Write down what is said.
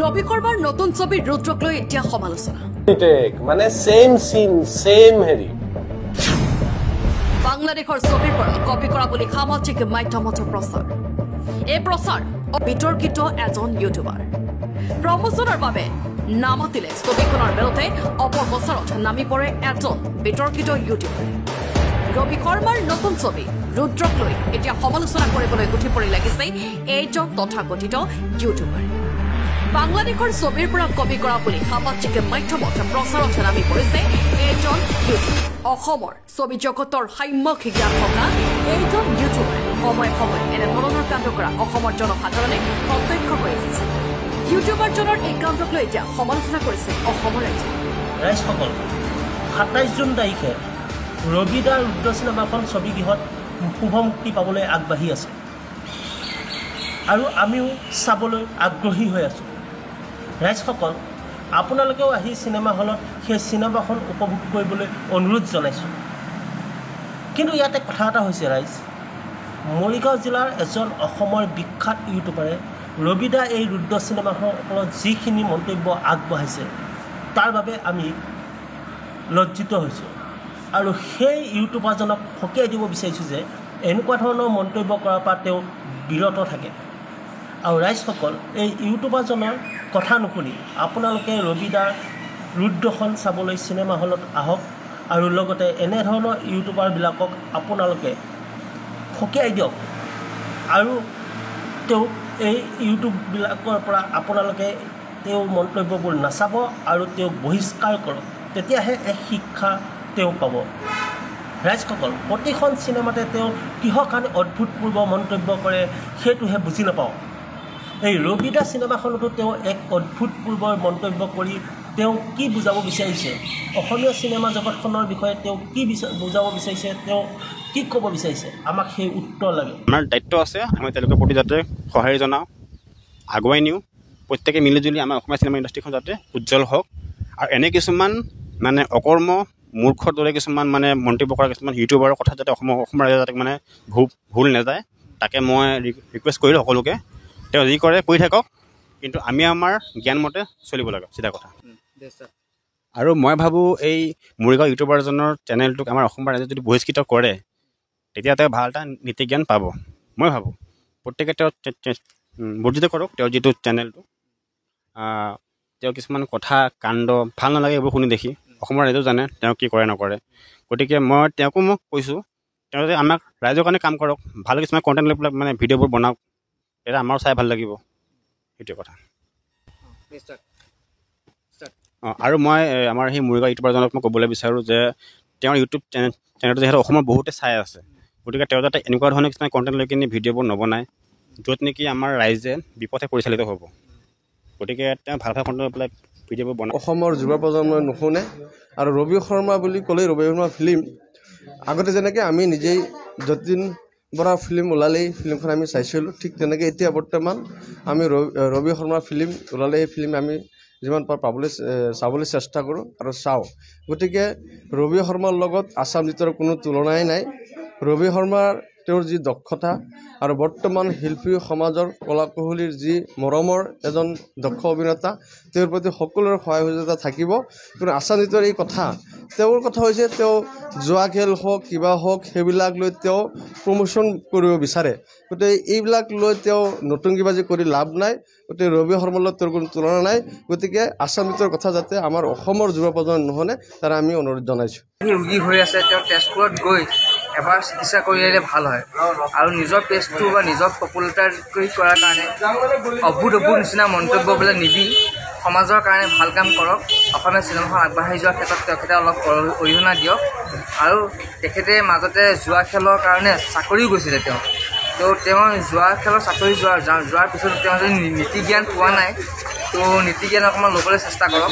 ৰবি শৰ্মাৰ নতুন ছবি ৰুদ্ৰক লৈ এতিয়া সমালোচনা মানে সেম সিন সেম হেৰি বাংলাদেশৰ ছবিৰ পৰা কপি কৰা বুলি সামাজিক মাধ্যমত প্ৰচাৰ এই প্ৰচাৰ বিতৰ্কিত এজন ইউটিউবাৰ প্ৰমোচনৰ বাবে নামাতিলে ছবিখনৰ বিৰুদ্ধে অপপ্ৰচাৰত নামি পৰে এজন বিতৰ্কিত ইউটিউবাৰ ৰবি শৰ্মাৰ নতুন ছবি ৰুদ্ৰক লৈ এতিয়া সমালোচনা কৰিবলৈ উঠি পৰি লাগিছে এইজন তথাকথিত ইউটিউবাৰ বাংলাদেশৰ ছবিৰ পৰা কপি কৰা বুলি সামাজিক মাধ্যমত প্ৰচাৰত নামি পৰিছে এইজন ইউটিউবাৰ অসমৰ ছবি জগতৰ সাম্যক জ্ঞান থকা এইজন ইউটিউবাৰ সময়ে সময়ে এনেধৰণৰ কাণ্ড কৰা অসমৰ জনসাধাৰণে প্ৰত্যক্ষ কৰি আহিছে ইউটিউবাৰজনৰ এই কাণ্ডক লৈ এতিয়া সমালোচনা কৰিছে অসমৰ ৰাইজসকল ২৭ জুন তাৰিখে ৰবিদাৰ ৰুদ্ৰ চিনেমাখন ছবিগৃহত শুভ মুক্তি পাবলৈ আগবাঢ়ি আছে আৰু আমিও চাবলৈ আগ্ৰহী হৈ আছোঁ ৰাইজসকল আপোনালোকেও আহি চিনেমা হলত সেই চিনেমাখন উপভোগ কৰিবলৈ অনুৰোধ জনাইছোঁ কিন্তু ইয়াতে কথা এটা হৈছে ৰাইজ মৰিগাঁও জিলাৰ এজন অসমৰ বিখ্যাত ইউটিউবাৰে ৰবিদা এই ৰুদ্ৰ চিনেমাখনৰ ওপৰত যিখিনি মন্তব্য আগবঢ়াইছে তাৰ বাবে আমি লজ্জিত হৈছোঁ আৰু সেই ইউটিউবাৰজনক সকীয়াই দিব বিচাৰিছোঁ যে এনেকুৱা ধৰণৰ মন্তব্য কৰাৰ পৰা তেওঁ বিৰত থাকে আৰু ৰাইজসকল এই ইউটিউবাৰজনৰ কথা নুশুনি আপোনালোকে ৰবিদাৰ ৰুদ্ৰখন চাবলৈ চিনেমা হলত আহক আৰু লগতে এনেধৰণৰ ইউটিউবাৰবিলাকক আপোনালোকে সকীয়াই দিয়ক আৰু তেওঁ এই ইউটিউববিলাকৰ পৰা আপোনালোকে তেওঁ মন্তব্যবোৰ নাচাব আৰু তেওঁক বহিষ্কাৰ কৰক তেতিয়াহে এক শিক্ষা তেওঁ পাব ৰাইজসকল প্ৰতিখন চিনেমাতে তেওঁ কিহৰ কাৰণে অদ্ভুতপূৰ্ব মন্তব্য কৰে সেইটোহে বুজি নাপাওঁ এই ৰবিদা চিনেমাখনতো তেওঁ এক অদ্ভুতপূৰ্ব মন্তব্য কৰি তেওঁ কি বুজাব বিচাৰিছে অসমীয়া চিনেমা জগতখনৰ বিষয়ে তেওঁ কি বুজাব বিচাৰিছে তেওঁ কি ক'ব বিচাৰিছে আমাক সেই উত্তৰ লাগে আমাৰ দায়িত্ব আছে আমি তেওঁলোকৰ প্ৰতি যাতে সহায় জনাওঁ আগুৱাই নিওঁ প্ৰত্যেকে মিলিজুলি আমাৰ অসমীয়া চিনেমা ইণ্ডাষ্ট্ৰীখন যাতে উজ্জ্বল হওক আৰু এনে কিছুমান মানে অকৰ্ম মূৰ্খৰ দৰে কিছুমান মানে মন্তব্য কৰা কিছুমান ইউটিউবাৰৰ কথা যাতে অসমৰ ৰাইজে যাতে মানে ভুল নাযায় তাকে মই ৰিকুৱেষ্ট কৰিলোঁ সকলোকে তেওঁ যি কৰে কৰি থাকক কিন্তু আমি আমাৰ জ্ঞানমতে চলিব লাগে চিধা কথা আৰু মই ভাবোঁ এই মৰিগাঁও ইউটিউবাৰজনৰ চেনেলটোক আমাৰ অসমৰ ৰাইজে যদি বহিষ্কৃত কৰে তেতিয়া তেওঁ ভাল এটা নীতি জ্ঞান পাব মই ভাবোঁ প্ৰত্যেকে তেওঁ বৰ্জিত কৰক তেওঁৰ যিটো চেনেলটো তেওঁ কিছুমান কথা কাণ্ড ভাল নালাগে এইবোৰ শুনি দেখি অসমৰ ৰাইজেও জানে তেওঁ কি কৰে নকৰে গতিকে মই তেওঁকো মোক কৈছোঁ তেওঁ যে আমাক ৰাইজৰ কাৰণে কাম কৰক ভাল কিছুমান কণ্টেণ্ট লৈ পেলাই মানে ভিডিঅ'বোৰ বনাওক এটা আমাৰো চাই ভাল লাগিব সেইটোৱে কথা আৰু মই আমাৰ সেই মৰিগাঁও ইউটিউবাৰজনক মই ক'বলৈ বিচাৰোঁ যে তেওঁৰ ইউটিউব চেনেলটো যিহেতু অসমৰ বহুতে চাই আছে গতিকে তেওঁ যাতে এনেকুৱা ধৰণৰ কিছুমান কণ্টেণ্ট লৈ কিনি ভিডিঅ'বোৰ নবনায় য'ত নেকি আমাৰ ৰাইজে বিপথে পৰিচালিত হ'ব গতিকে তেওঁ ভাল ভাল কণ্টেণ্ট লৈ পেলাই ভিডিঅ'বোৰ বনায় অসমৰ যুৱ প্ৰজন্মই নুশুনে আৰু ৰবি শৰ্মা বুলি ক'লেই ৰবি শৰ্মা ফিল্ম আগতে যেনেকৈ আমি নিজেই যতীন বৰা ফিল্ম ওলালেই ফিল্মখন আমি চাইছিলোঁ ঠিক তেনেকৈ এতিয়া বৰ্তমান আমি ৰবি শৰ্মা ফিল্ম ওলালে সেই ফিল্ম আমি যিমান পাৰোঁ চাবলৈ চেষ্টা কৰোঁ আৰু চাওঁ গতিকে ৰবি শৰ্মাৰ লগত আছাম জিতৰ কোনো তুলনাই নাই ৰবি শৰ্মাৰ তেওঁৰ যি দক্ষতা আৰু বৰ্তমান শিল্পী সমাজৰ কলাকুশলীৰ যি মৰমৰ এজন দক্ষ অভিনেতা তেওঁৰ প্ৰতি সকলোৰে সহায় সহযোগিতা থাকিব কিন্তু আছাম জিতৰ এই কথা তেওঁৰ কথা হৈছে তেওঁ জোৱা খেল হওক কিবা হওক সেইবিলাক লৈ তেওঁ প্ৰমোশ্যন কৰিব বিচাৰে গতিকে এইবিলাক লৈ তেওঁ নতুনকিবাজি কৰি লাভ নাই গতিকে ৰবি শৰ্মাৰ লগত তেওঁৰ কোনো তুলনা নাই গতিকে আছাম জিতৰ কথা যাতে আমাৰ অসমৰ যুৱ প্ৰজন্ম নুশুনে তাৰ আমি অনুৰোধ জনাইছোঁ ৰোগী হৈ আছে তেওঁ তেজপুৰত গৈ এবাৰ চিকিৎসা কৰি আহিলে ভাল হয় আৰু নিজৰ পেজটো বা নিজৰ পপুলাৰিটি কৰাৰ কাৰণে অভূত নিচিনা মন্তব্যবিলাক নিদি সমাজৰ কাৰণে ভাল কাম কৰক অসমীয়া চিনেমাখন আগবাঢ়ি যোৱাৰ ক্ষেত্ৰত তেখেতে অলপ অৰিহণা দিয়ক আৰু তেখেতে মাজতে জোৱা খেলৰ কাৰণে চাকৰিও গৈছিলে তেওঁ জোৱা খেলৰ চাকৰি যোৱাৰ পিছত তেওঁ যদি নীতি জ্ঞান পোৱা নাই তো নীতি জ্ঞান অকণমান ল'বলৈ চেষ্টা কৰক।